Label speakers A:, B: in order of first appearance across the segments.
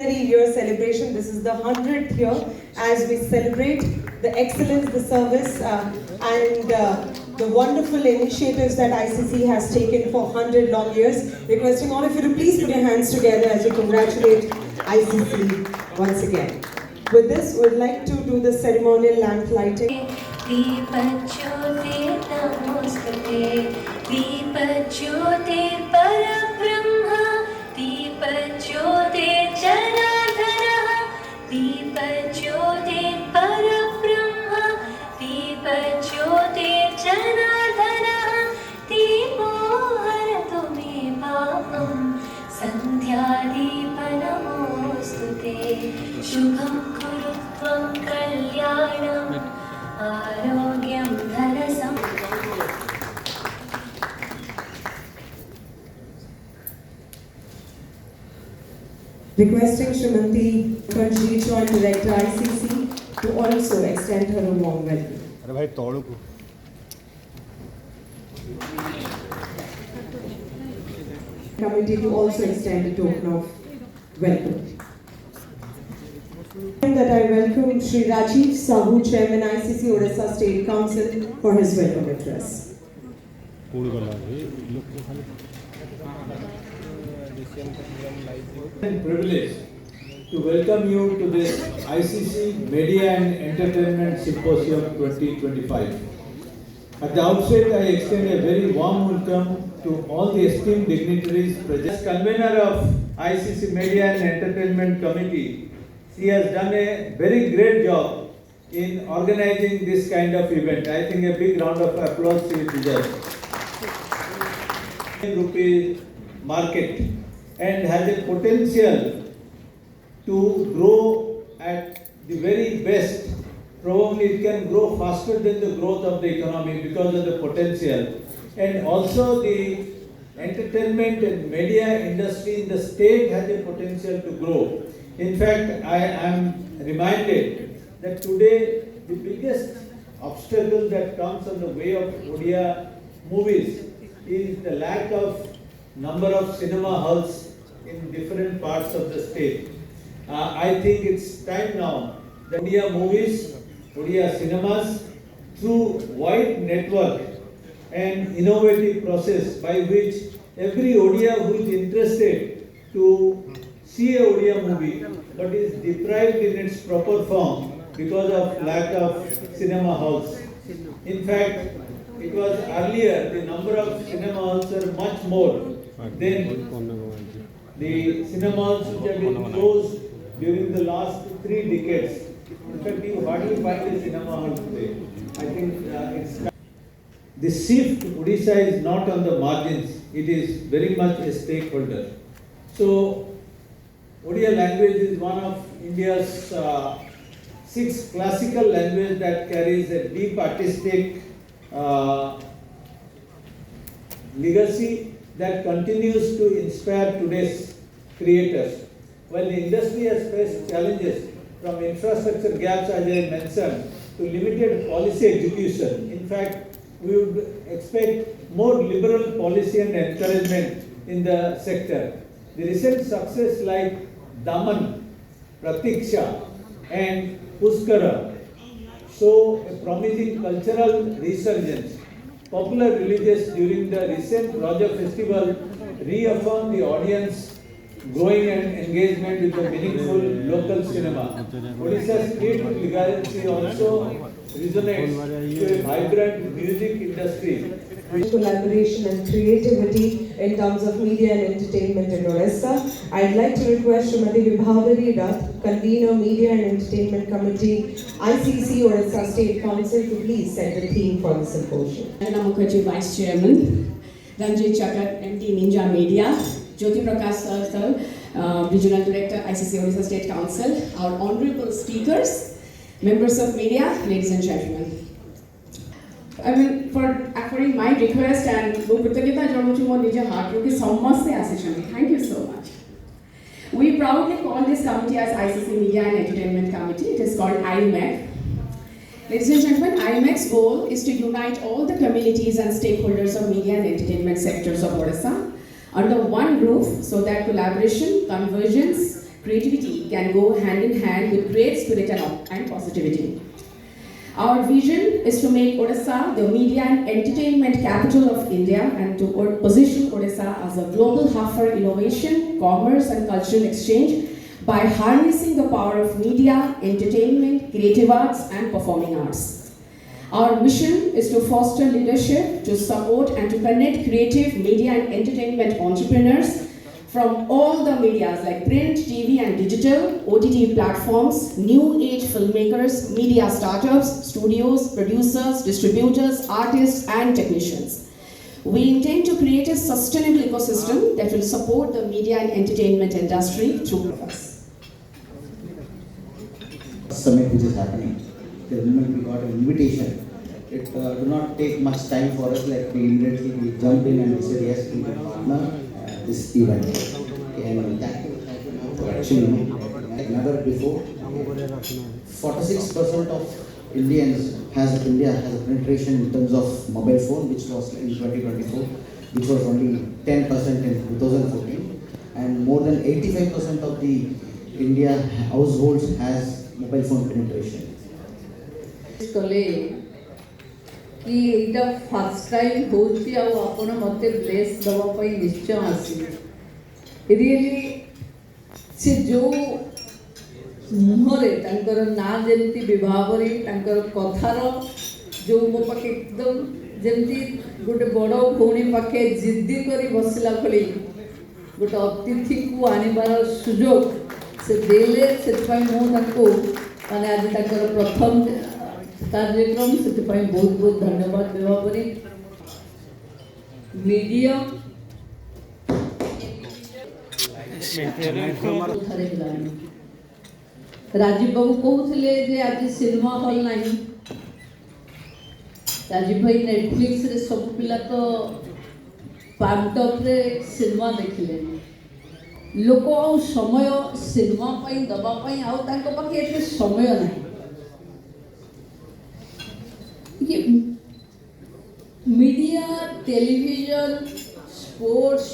A: Year celebration. This is the 100th year as we celebrate the excellence, the service, and the wonderful initiatives that ICC has taken for 100 long years. Requesting all of you to please put your hands together as we congratulate ICC once again. With this, we would like to do the ceremonial lamp lighting.
B: शुभं कुरु त्वं कल्याणं आरोग्यं धनसम्पदम्.
A: Requesting Shrimanti Kanji, Joint Director ICC, to also extend her a warm welcome.
C: अरे भाई तोड़ो को
A: Committee to also extend a token of welcome. That I welcome Shri Rajiv Sahu, Chairman ICC Odisha State Council, for his welcome address.
D: Privilege to welcome you to this ICC Media and Entertainment Symposium 2025. At the outset, I extend a very warm welcome to all the esteemed dignitaries present. As convener of ICC Media and Entertainment Committee, she has done a very great job in organizing this kind of event. I think a big round of applause she deserves. Rupee market and has a potential to grow at the very best. Probably it can grow faster than the growth of the economy because of the potential. And also the entertainment and media industry in the state has a potential to grow. In fact, I am reminded that today the biggest obstacle that comes on the way of Odia movies is the lack of number of cinema halls in different parts of the state. I think it's time now that Odia movies, Odia cinemas, through wide network and innovative process by which every Odia who is interested to see a Odia movie but is deprived in its proper form because of lack of cinema halls. In fact, it was earlier the number of cinema halls were much more than the cinema halls which have been closed during the last 3 decades. In fact, you hardly find a cinema hall today. I think it's the shift Odisha is not on the margins. It is very much a stakeholder. So, Odia language is one of India's 6 classical languages that carries a deep artistic legacy that continues to inspire today's creators. While the industry has faced challenges from infrastructure gaps, as I mentioned, to limited policy execution. In fact, we would expect more liberal policy and encouragement in the sector. The recent success like Daman, Pratiksha and Puskara show a promising cultural resurgence. Popular religious during the recent Raja festival reaffirmed the audience growing and engagement with the meaningful local cinema. Odisha's creative legacy also resonates to a vibrant music industry.
A: Collaboration and creativity in terms of media and entertainment in Odisha. I'd like to request Srimati Vibhavari Rath, Convener Media and Entertainment Committee, ICC Odisha State Council, to please set the theme for the symposium.
E: Anna Mukherjee, Vice Chairman, Ranjit Chakar, MD Ninja Media, Jyoti Prakash Sir, Regional Director, ICC Odisha State Council, our honorable speakers, members of media, ladies and gentlemen. I mean, for according my request and thank you so much. We proudly call this committee as ICC Media and Entertainment Committee. It is called IMEC. Ladies and gentlemen, IMEC's goal is to unite all the communities and stakeholders of media and entertainment sectors of Odisha under one roof so that collaboration, convergence, creativity can go hand in hand with great spirit and positivity. Our vision is to make Odisha the media and entertainment capital of India and to position Odisha as a global hub for innovation, commerce and cultural exchange by harnessing the power of media, entertainment, creative arts and performing arts. Our mission is to foster leadership, to support and to connect creative media and entertainment entrepreneurs from all the medias like print, TV and digital, OTT platforms, new age filmmakers, media startups, studios, producers, distributors, artists and technicians. We intend to create a sustainable ecosystem that will support the media and entertainment industry through us.
C: Summit which is happening. The moment we got an invitation, it do not take much time for us. Like we immediately jumped in and we said yes, we can partner this event. Okay, and thank you for actually never before. 46% of India has a penetration in terms of mobile phone, which was in 2024, which was only 10% in 2014, and more than 85% of the India households has mobile phone penetration.
F: कि एटा first time होची आ आपण मते bless दवा पई निश्चय आसी really say जो मुहरे तांकर ना जेंती विभावरे तांकर कथार जो मो पाखे एकदम जेंती गोटे बड़ भौणी पाखे जिद्दी करी बसला भली गोटे अतिथि को आनिबार सुजोग से देले से मो ताको माने आज तांकर प्रथम कार्यक्रम से बहुत बहुत धन्यवाद देवा परी मीडिया राजीव बाबू कहते जे आज सिनेमा हॉल नहीं राजीव भाई नेटफ्लिक्स रे सब पिला तो पार्टअप रे सिनेमा देखिले लोक आ समय सिनेमा पई दबा पई आ तांको पाखे एते समय नहीं मीडिया टेलीविजन स्पोर्ट्स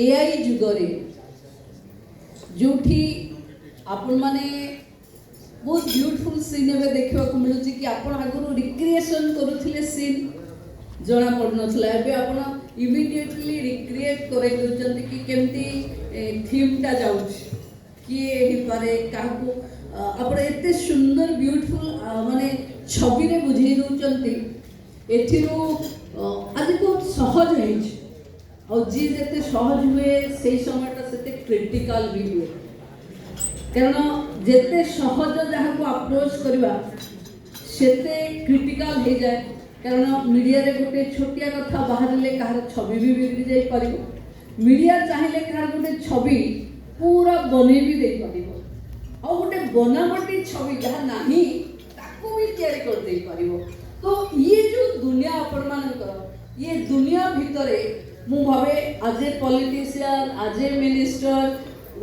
F: एआई जुगरे जोठी आपण माने बहुत ब्यूटीफुल सीन एबे देखिबा को मिलुची कि आपण आगुरु रिक्रिएशन करूथिले सीन जणा पडनथला एबे आपण इमिडिएटली रिक्रिएट करे दउचंती कि केमती थीम ता जाउची किए ही पारे काहू आपण एते सुंदर ब्यूटीफुल माने छवि रे बुझेई दउचंती एथिरो आज बहुत सहज है और जी जते सहज हुए से समयटा सेते क्रिटिकल भी हुए कारण जते सहज जहाँ को अप्रोच करबा सेते क्रिटिकल हो जाए कारण मीडिया रे गोटे छोटिया कथा बाहर ले कहार छवि भी बिगड़ी जाई परिबो मीडिया चाहिले कहार गोटे छवि पूरा बने भी दे परिबो और गोटे बनावटी छवि जहाँ नहीं ताको भी तैयारी कर दे परिबो तो ये जो दुनिया आपण मानकर ये दुनिया भितरे मु भावे आज ए पॉलिटिशियन आज ए मिनिस्टर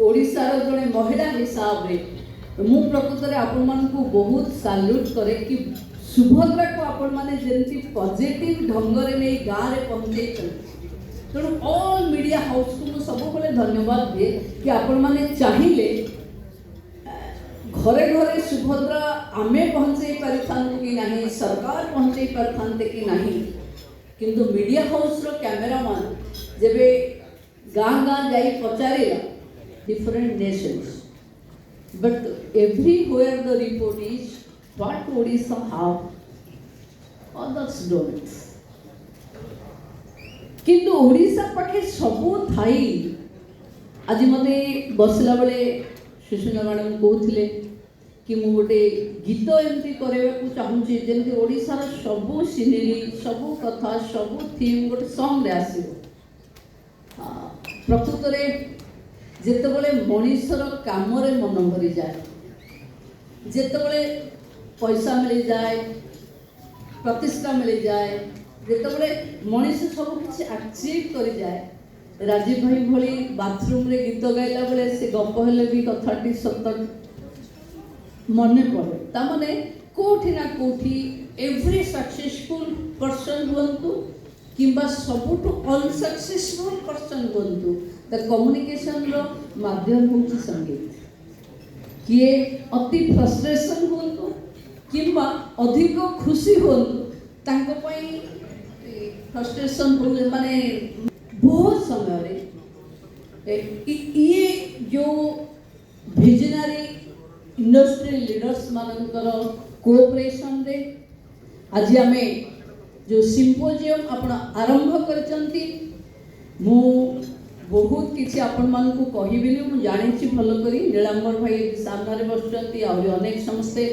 F: ओडिसा रो जने महिला हिसाब रे मु प्रकृत रे आपण मान को बहुत सैल्यूट करे कि सुभद्रा को आपण माने जेंती पॉजिटिव ढंग रे नै गां रे पहुंचै छन तेणु ऑल मीडिया हाउस को मु सब बेले धन्यवाद दे कि आपण माने चाहिए घरे घरे सुभद्रा आमे पहुंचे पारिथांतु कि नहीं सरकार पहुंचे पारिथांते कि नहीं किंतु मीडिया हाउस रो कैमरामैन जेबे गां गां जाई पचारेला different nations but everywhere the report is what Odisha have others don't किंतु ओडिशा पाखे सबू थाई आज मते बसला बेले सुशीला मैडम कहते कि मु गोटे गीत एमती करवाक चाहूँगी जमी ओडिशार सबू सिनेरी सबू कथा सबू थीम गोटे सॉन्ग रे आसीबो प्रकृत में जितेबले मनीषर काम मन भरी जाए जितेबले पैसा मिल जाए प्रतिष्ठा मिल जाए जितेबले मनीष सब किसी अचीव कर जाए राजीव भाई भली बाथरूम रे गीत गाइला बेले से गप हेले भी कथाटी सत मने पड़े तामने कोठी ना कोठी एवरी सक्सेसफुल पर्सन हुंतु किंबा सबुठु अनसक्सेसफुल पर्सन हुंतु ତ କମ୍ୟୁନିକେସନର ମାଧ୍ୟମ ହେଉଛି ସଂଗୀତ। କିଏ ଅତି ଫ୍ରଷ୍ଟ୍ରେସନ୍ ହୁଅନ୍ତୁ କିମ୍ବା ଅଧିକ ଖୁସି ହୁଅନ୍ତୁ, ତାଙ୍କ ପାଇଁ ଫ୍ରଷ୍ଟ୍ରେସନ୍ ମାନେ ବହୁତ ସମୟରେ ଇଏ ଯେଉଁ ଭିଜନାରୀ इंडस्ट्री लीडर्स मानकर कोऑपरेशन रे आज आमे जो सिम्पोजियम आपण आरंभ करचंती मु बहुत किसी आपण मान को कहिबिनी मु जानिछि भलो करी नीलांबर भाई सामने रे बसचंती और अनेक समस्ते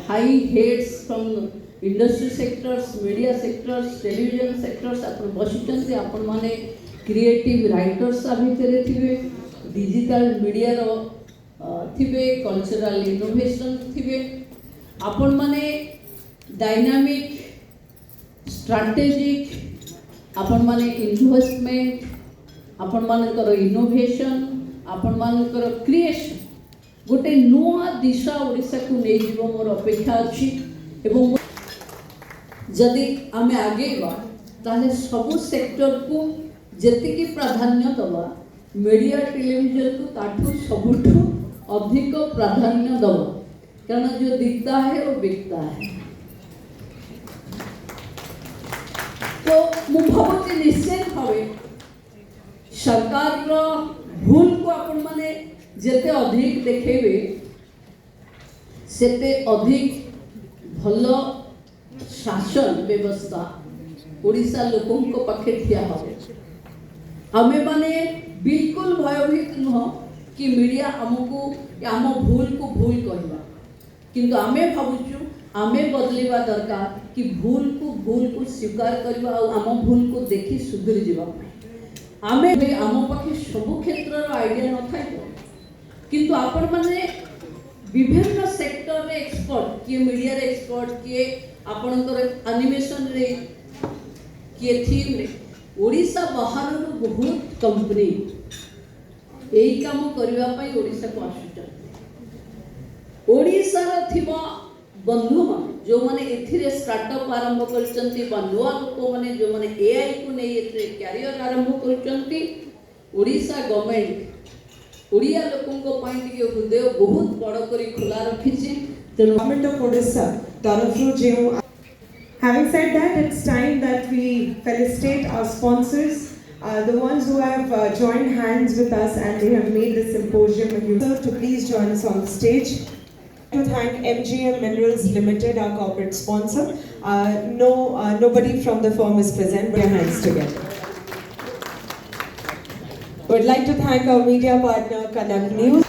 F: high heads from industry sectors media sectors television sectors आपण बसचंती आपण माने क्रिएटिव राइटर्स आ भितरे थिबे डिजिटल मीडिया रो थिबे कल्चरल इनोवेशन थिबे आपण माने डायनामिक स्ट्रैटेजिक आपण माने इन्वेस्टमेंट आपण मानकर इनोवेशन आपण मानकर क्रिएशन गोटे नुआ दिशा ओडिशा को नै जीवो मोर अपेक्षा अछि एवं जदि आमे आगे बा ताले सब सेक्टर को जेतिकी प्राधान्य दबा मीडिया टेलीविजन को ताठू सबुठू अधिक प्राधान्य दबा कारण जो दिखता है वो बिकता है। तो मुभावती निश्चित भावे सरकार रो भूल को आपण माने जेते अधिक देखेबे सेते अधिक भलो शासन व्यवस्था ओडिशा लोकों को पाखे ठिया हबे। हमें माने बिल्कुल भयभीत नुह कि मीडिया हमको आम भूल को भूल कहवा किंतु आमे भावुचु आमे बदलवा दरकार कि भूल को स्वीकार करवा और आम भूल को देखी सुधरी जीवा आमे आम पाखे सब क्षेत्र आइडिया न था किंतु आपण माने विभिन्न सेक्टर रे एक्सपर्ट किए मीडिया रे एक्सपर्ट किए आपणकर एनिमेशन रे किए थीम रे ओडिशा बाहर बहुत कंपनी यही काम करने ओडिशा को आसुचंती ओडिशा थिबा बंधु मान जो माने एथिरे स्टार्टअप आरंभ करचंती बा नुआ लोक माने जो माने एआई को नै एथिरे कैरियर आरंभ करचंती ओडिशा गवर्नमेंट ओडिया लोकन को पॉइंट के हृदय बहुत बड़ करी खुला रखिछि तेनु
A: Government of Odisha तरफरु जेउ Having said that, it's time that we felicitate our sponsors, the ones who have joined hands with us and they have made this symposium a huge. To please join us on the stage. To thank MGM Minerals Limited, our corporate sponsor. Nobody from the firm is present. Put your hands together. We'd like to thank our media partner, Kanak News,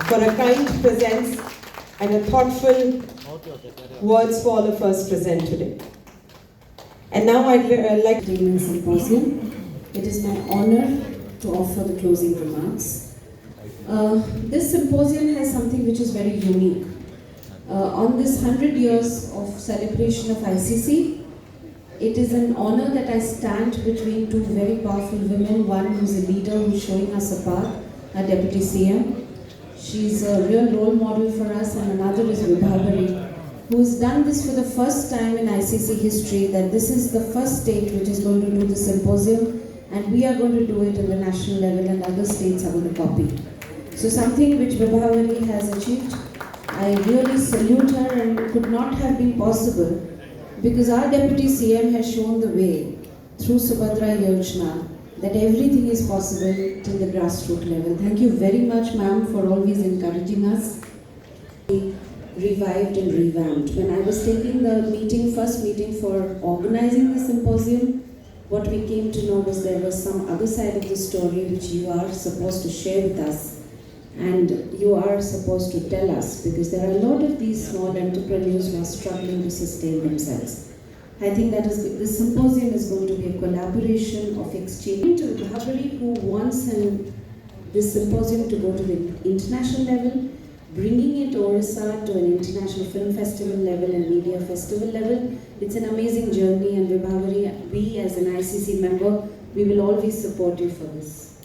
A: for a kind presence and a thoughtful words for all of us present today. And now I'd like to
G: Entertainment Symposium. It is my honor to offer the closing remarks. This symposium has something which is very unique. On this 100 years of celebration of ICC, it is an honor that I stand between two very powerful women, one who's a leader who's showing us a path, our Deputy CM. She's a real role model for us, and another is Vibhabari, who's done this for the first time in ICC history, that this is the first state which is going to do the symposium, and we are going to do it at the national level and other states are going to copy. So something which Vibhabari has achieved, I really salute her, and it could not have been possible because our Deputy CM has shown the way through Subhadra Yojana that everything is possible till the grassroots level. Thank you very much, ma'am, for always encouraging us. Revived and revamped. When I was taking the first meeting for organizing the symposium, what we came to know was there was some other side of the story which you are supposed to share with us, and you are supposed to tell us, because there are a lot of these small entrepreneurs who are struggling to sustain themselves. I think that this symposium is going to be a collaboration of exchange to Vibhabari, who wants this symposium to go to the international level, bringing it Orissa to an international film festival level and media festival level. It's an amazing journey, and Vibhabari, we as an ICC member, we will always support you for this.